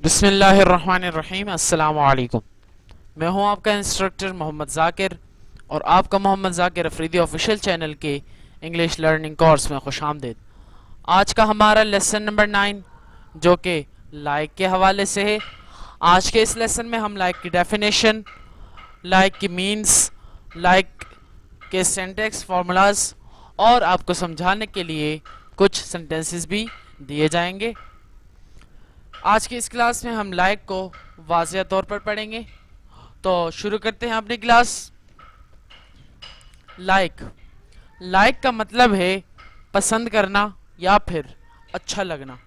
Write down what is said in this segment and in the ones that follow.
बिस्मिल्लाहिर्रहमानिर्रहीम। अस्सलाम वालेकुम। मैं हूं आपका इंस्ट्रक्टर मोहम्मद जाकिर और आपका मोहम्मद जाकिर अफरीदी ऑफिशियल चैनल के इंग्लिश लर्निंग कोर्स में खुश आमदीद। आज का हमारा लेसन नंबर 9 जो कि लाइक के हवाले से है। आज के इस लेसन में हम लाइक की डेफिनेशन, लाइक की मीन्स, लाइक के सिंटैक्स फार्मूलाज और आपको समझाने के लिए कुछ सेंटेंसेस भी दिए जाएंगे। आज की इस क्लास में हम लाइक को वाज़िया तौर पर पढ़ेंगे। तो शुरू करते हैं अपनी क्लास। लाइक लाइक का मतलब है पसंद करना या फिर अच्छा लगना।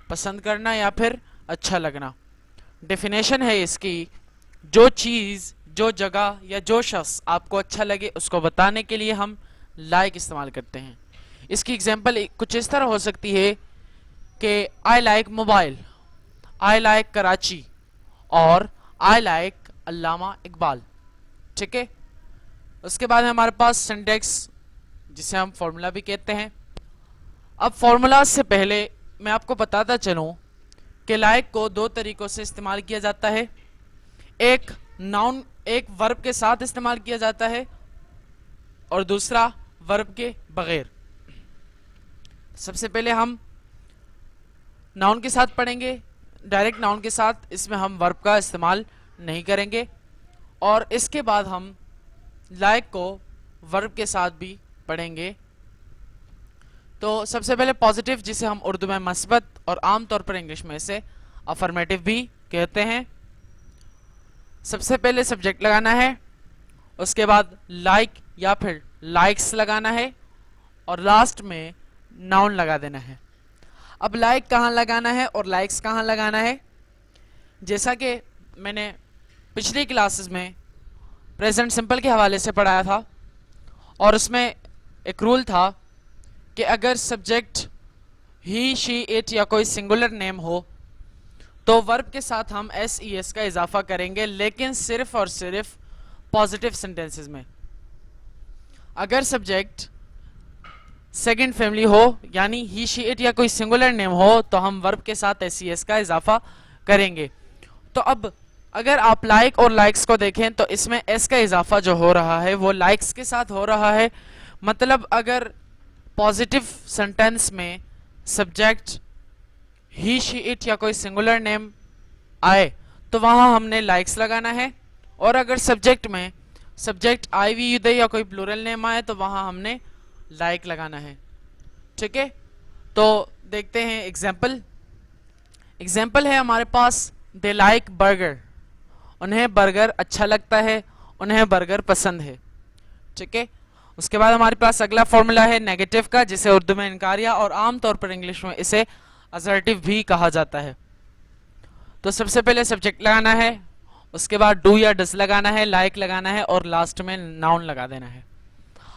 पसंद करना या फिर अच्छा लगना। डेफिनेशन है इसकी, जो चीज़, जो जगह या जो शख्स आपको अच्छा लगे उसको बताने के लिए हम लाइक इस्तेमाल करते हैं। इसकी एग्जांपल कुछ इस तरह हो सकती है कि I like mobile, I like Karachi और आई लाइक अल्लामा इकबाल। ठीक है। उसके बाद हमारे पास सिंटैक्स जिसे हम फॉर्मूला भी कहते हैं। अब फॉर्मूला से पहले मैं आपको बताता चलूं कि लाइक को दो तरीकों से इस्तेमाल किया जाता है। एक नाउन, एक वर्ब के साथ इस्तेमाल किया जाता है और दूसरा वर्ब के बगैर। सबसे पहले हम नाउन के साथ पढ़ेंगे, डायरेक्ट नाउन के साथ। इसमें हम वर्ब का इस्तेमाल नहीं करेंगे और इसके बाद हम लाइक को वर्ब के साथ भी पढ़ेंगे। तो सबसे पहले पॉजिटिव, जिसे हम उर्दू में मस्बत और आमतौर पर इंग्लिश में इसे अफर्मेटिव भी कहते हैं। सबसे पहले सब्जेक्ट लगाना है, उसके बाद लाइक या फिर लाइक्स लगाना है और लास्ट में नाउन लगा देना है। अब लाइक कहाँ लगाना है और लाइक्स कहाँ लगाना है, जैसा कि मैंने पिछली क्लासेस में प्रेजेंट सिंपल के हवाले से पढ़ाया था और उसमें एक रूल था कि अगर सब्जेक्ट ही, शी, इट या कोई सिंगुलर नेम हो तो वर्ब के साथ हम एस ई एस का इजाफा करेंगे, लेकिन सिर्फ और सिर्फ पॉजिटिव सेंटेंसेस में। अगर सब्जेक्ट सेकंड फैमिली हो यानी ही, शी, इट या कोई सिंगुलर नेम हो तो हम वर्ब के साथ एस ई एस का इजाफा करेंगे। तो अब अगर आप लाइक और लाइक्स को देखें तो इसमें एस का इजाफा जो हो रहा है वो लाइक्स के साथ हो रहा है। मतलब अगर पॉजिटिव सेंटेंस में सब्जेक्ट ही, शी, इट या कोई सिंगुलर नेम आए तो वहां हमने लाइक्स लगाना है और अगर सब्जेक्ट में सब्जेक्ट आई, वी, यू, दे या कोई प्लूरल नेम आए तो वहां हमने लाइक लगाना है। ठीक है। तो देखते हैं एग्जाम्पल। एग्जाम्पल है हमारे पास, दे लाइक बर्गर, उन्हें बर्गर अच्छा लगता है, उन्हें बर्गर पसंद है। ठीक है। उसके बाद हमारे पास अगला फॉर्मूला है नेगेटिव का, जिसे उर्दू में इनकारिया और आमतौर पर इंग्लिश में इसे असर्टिव भी कहा जाता है। तो सबसे पहले सब्जेक्ट लगाना है, उसके बाद डू या डस लगाना है, लाइक लगाना है और लास्ट में नाउन लगा देना है।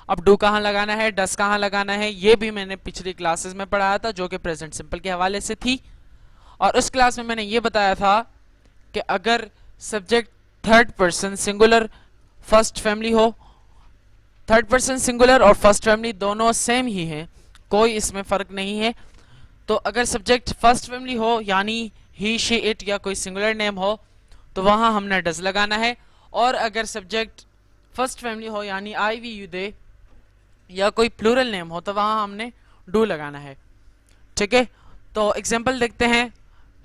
अब डू कहाँ लगाना है, डस कहाँ लगाना है, ये भी मैंने पिछली क्लासेस में पढ़ाया था जो कि प्रेजेंट सिंपल के हवाले से थी। और उस क्लास में मैंने ये बताया था कि अगर subject third person singular first family हो, थर्ड पर्सन सिंगुलर और फर्स्ट फैमिली दोनों सेम ही हैं, कोई इसमें फर्क नहीं है। तो अगर सब्जेक्ट फर्स्ट फैमिली हो यानी ही, शी, इट या कोई सिंगुलर नेम हो तो वहां हमने डज लगाना है और अगर सब्जेक्ट फर्स्ट फैमिली हो यानी आई, वी, यू, दे या कोई प्लूरल नेम हो तो वहां हमने डू लगाना है। ठीक है। तो एग्जांपल देखते हैं।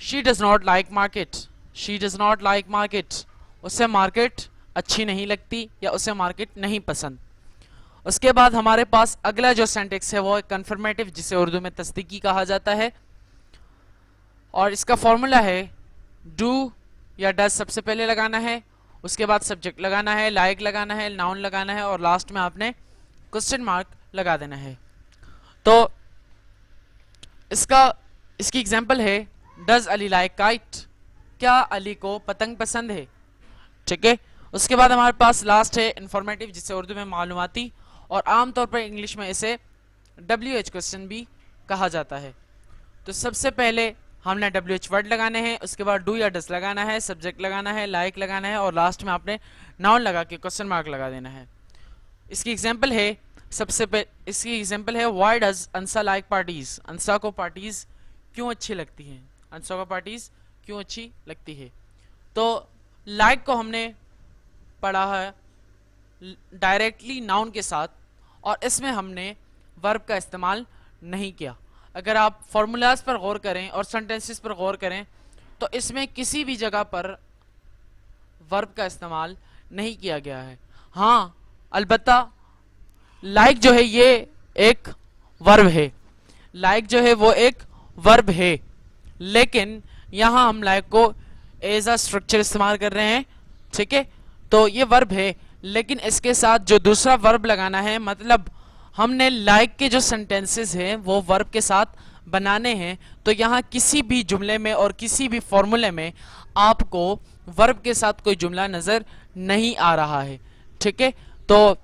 She does not like market, she does not like market, उसे मार्केट अच्छी नहीं लगती या उसे मार्केट नहीं पसंद। उसके बाद हमारे पास अगला जो सेंटेक्स है वो है कन्फर्मेटिव, जिसे उर्दू में तस्दीकी कहा जाता है और इसका फॉर्मूला है डू या डज सबसे पहले लगाना है, उसके बाद सब्जेक्ट लगाना है, लाइक लगाना है, नाउन लगाना है और लास्ट में आपने क्वेश्चन मार्क लगा देना है। तो इसकी एग्जांपल है, डज अली लाइक काइट, क्या अली को पतंग पसंद है। ठीक है। उसके बाद हमारे पास लास्ट है इंफॉर्मेटिव, जिसे उर्दू में मालूमाती और आमतौर पर इंग्लिश में इसे WH क्वेश्चन भी कहा जाता है। तो सबसे पहले हमने WH वर्ड लगाने हैं, उसके बाद डू या डस लगाना है, सब्जेक्ट लगाना है, लाइक लगाना है और लास्ट में आपने नाउन लगा के क्वेश्चन मार्क लगा देना है। इसकी एग्जांपल है, इसकी एग्जांपल है, why does Ansa like parties, Ansa को पार्टीज क्यों अच्छी लगती हैं, अंसा को पार्टीज क्यों अच्छी लगती है। तो लाइक को हमने पढ़ा है डायरेक्टली नाउन के साथ, और इसमें हमने वर्ब का इस्तेमाल नहीं किया। अगर आप फॉर्मूलाज पर गौर करें और सेंटेंसेस पर गौर करें तो इसमें किसी भी जगह पर वर्ब का इस्तेमाल नहीं किया गया है। हाँ, अलबत्ता लाइक जो है ये एक वर्ब है, लाइक जो है वो एक वर्ब है, लेकिन यहाँ हम लाइक को एज अ स्ट्रक्चर इस्तेमाल कर रहे हैं। ठीक है, तो ये वर्ब है, लेकिन इसके साथ जो दूसरा वर्ब लगाना है, मतलब हमने लाइक के जो सेंटेंसेस हैं वो वर्ब के साथ बनाने हैं। तो यहाँ किसी भी जुमले में और किसी भी फॉर्मूले में आपको वर्ब के साथ कोई जुमला नजर नहीं आ रहा है। ठीक है, तो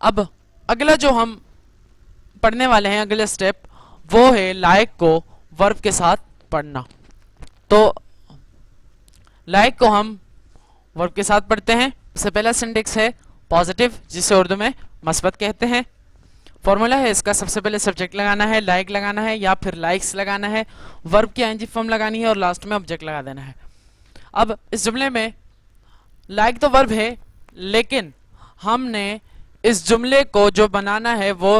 अब अगला जो हम पढ़ने वाले हैं, अगला स्टेप, वो है लाइक को वर्ब के साथ पढ़ना। तो लाइक को हम वर्ब के साथ पढ़ते हैं। सबसे पहला सिंटेक्स है पॉजिटिव, जिसे उर्दू में मस्बत कहते हैं। फॉर्मूला है इसका, सबसे पहले सब्जेक्ट लगाना है, लाइक लगाना है या फिर लाइक्स लगाना है, वर्ब की आईएनजी फॉर्म लगानी है और लास्ट में ऑब्जेक्ट लगा देना है। अब इस जुमले में लाइक तो वर्ब है, लेकिन हमने इस जुमले को जो बनाना है वो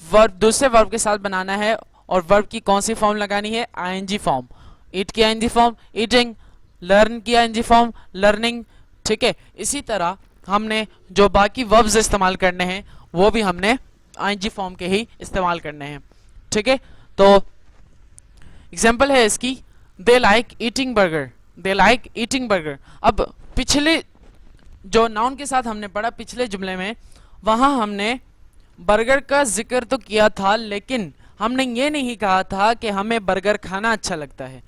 वर्ब दूसरे वर्ब के साथ बनाना है, और वर्ब की कौन सी फॉर्म लगानी है? ING form. ईट की आईएनजी फॉर्म ईटिंग, लर्न की आईएनजी फॉर्म लर्निंग। ठीक है, इसी तरह हमने जो बाकी वर्ब्स इस्तेमाल करने हैं वो भी हमने आईएनजी फॉर्म के ही इस्तेमाल करने हैं। ठीक है, तो एग्जांपल है इसकी, they like eating burger, they like eating burger. अब पिछले जो नाउन के साथ हमने पढ़ा पिछले जुमले में, वहां हमने बर्गर का जिक्र तो किया था, लेकिन हमने ये नहीं कहा था कि हमें बर्गर खाना अच्छा लगता है।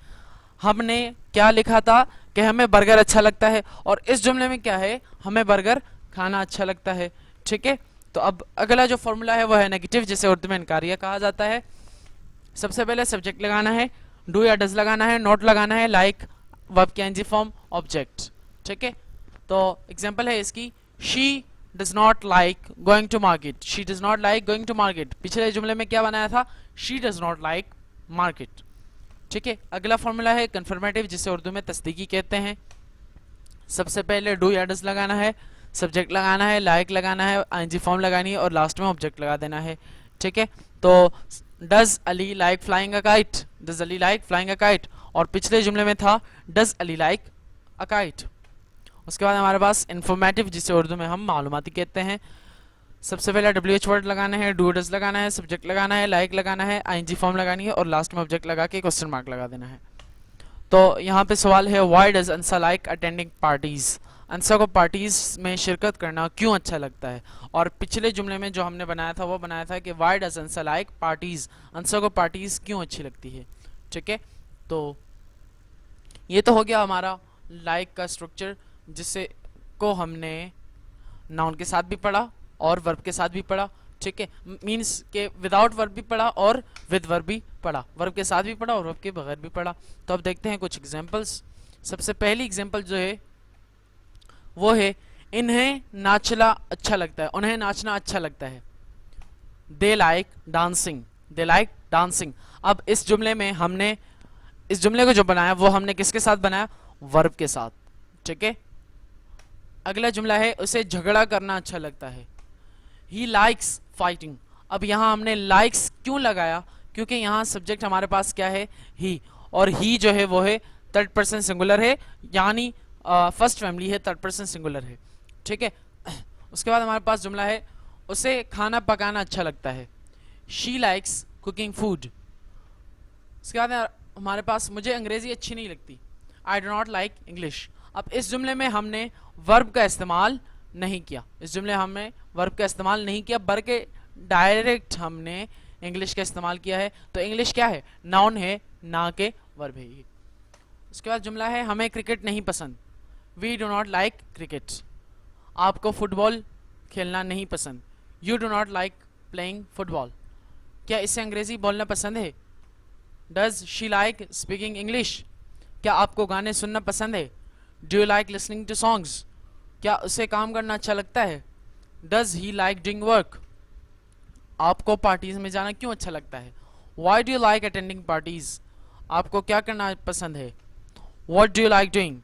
हमने क्या लिखा था कि हमें बर्गर अच्छा लगता है, और इस जुमले में क्या है? हमें बर्गर खाना अच्छा लगता है। ठीक है, तो अब अगला जो फॉर्मूला है वो है नेगेटिव, जिसे उर्दू में इनकारिया कहा जाता है। सबसे पहले सब्जेक्ट लगाना है, डू या डज लगाना है, नॉट लगाना है, लाइक वर्ब की आईएनजी फॉर्म, ऑब्जेक्ट। ठीक है, तो एग्जांपल है इसकी, she does not like going to market, she does not like going to market. पिछले जुमले में क्या बनाया था? She does not like market. ठीक है, अगला फॉर्मूला है कन्फर्मेटिव, जिसे उर्दू में तस्दीकी कहते हैं। सबसे पहले डू या डज लगाना है, सब्जेक्ट लगाना है, लाइक लगाना है, आईएनजी फॉर्म लगानी है और लास्ट में ऑब्जेक्ट लगा देना है। ठीक है, तो does Ali like flying a kite, does Ali like flying a kite, और पिछले जुमले में था does Ali like a kite. उसके बाद हमारे पास इंफॉर्मेटिव, जिसे उर्दू में हम मालूमाती कहते हैं। सबसे पहले WH वर्ड लगाना है, डू डज लगाना है, सब्जेक्ट लगाना है, लाइक लगाना है, आईएनजी फॉर्म लगानी है और लास्ट में ऑब्जेक्ट लगा के क्वेश्चन मार्क लगा देना है। तो यहाँ पे सवाल है, why does Ansa like attending parties, Ansa को पार्टीज में शिरकत करना क्यों अच्छा लगता है। और पिछले जुमले में जो हमने बनाया था वो बनाया था कि why does Ansa like parties, Ansa को पार्टीज क्यों अच्छी लगती है। ठीक है, तो ये तो हो गया हमारा लाइक का स्ट्रक्चर, जिससे को हमने नाउन के साथ भी पढ़ा और वर्ब के साथ भी पढ़ा। ठीक है, मीन्स के विदाउट वर्ब भी पढ़ा और विद वर्ब भी पढ़ा, वर्ब के साथ भी पढ़ा और वर्ब के बगैर भी पढ़ा। तो अब देखते हैं कुछ एग्जांपल्स। सबसे पहली एग्जांपल जो है वो है, इन्हें नाचना अच्छा लगता है, उन्हें नाचना अच्छा लगता है। They like dancing, they like dancing. अब इस जुमले में हमने इस जुमले को जो बनाया वो हमने किसके साथ बनाया? वर्ब के साथ। ठीक है, अगला जुमला है, उसे झगड़ा करना अच्छा लगता है। He likes fighting. अब यहाँ हमने लाइक्स क्यों लगाया? क्योंकि यहाँ सब्जेक्ट हमारे पास क्या है? ही, और ही जो है वो है थर्ड पर्सन सिंगुलर है, यानी फर्स्ट फैमिली है, थर्ड पर्सन सिंगुलर है। ठीक है, उसके बाद हमारे पास जुमला है, उसे खाना पकाना अच्छा लगता है। She likes cooking food. उसके बाद हमारे पास, मुझे अंग्रेजी अच्छी नहीं लगती, I do not like English. अब इस जुमले में हमने वर्ब का इस्तेमाल नहीं किया, इस जुमले हमने वर्ब का इस्तेमाल नहीं किया, बल्कि डायरेक्ट हमने इंग्लिश का इस्तेमाल किया है। तो इंग्लिश क्या है? नाउन है, ना के वर्ब है ये। उसके बाद जुमला है, हमें क्रिकेट नहीं पसंद। We do not like cricket. आपको फुटबॉल खेलना नहीं पसंद। You do not like playing football. क्या इसे अंग्रेजी बोलना पसंद है? Does she like speaking English. क्या आपको गाने सुनना पसंद है? Do you like listening to songs. क्या उसे काम करना अच्छा लगता है? Does he like doing work. आपको पार्टीज में जाना क्यों अच्छा लगता है? Why do you like attending parties. आपको क्या करना पसंद है? What do you like doing?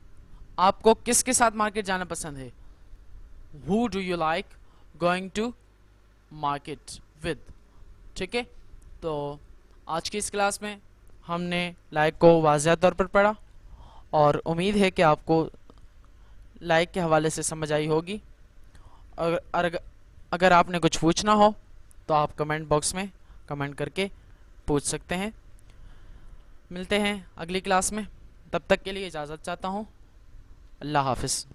आपको किसके साथ मार्केट जाना पसंद है? Who do you like going to market with? ठीक है, तो आज की इस क्लास में हमने लाइक को वाज़ह तौर पर पढ़ा और उम्मीद है कि आपको लाइक के हवाले से समझ आई होगी। अगर आपने कुछ पूछना हो तो आप कमेंट बॉक्स में कमेंट करके पूछ सकते हैं। मिलते हैं अगली क्लास में, तब तक के लिए इजाज़त चाहता हूँ। अल्लाह हाफ़िज़।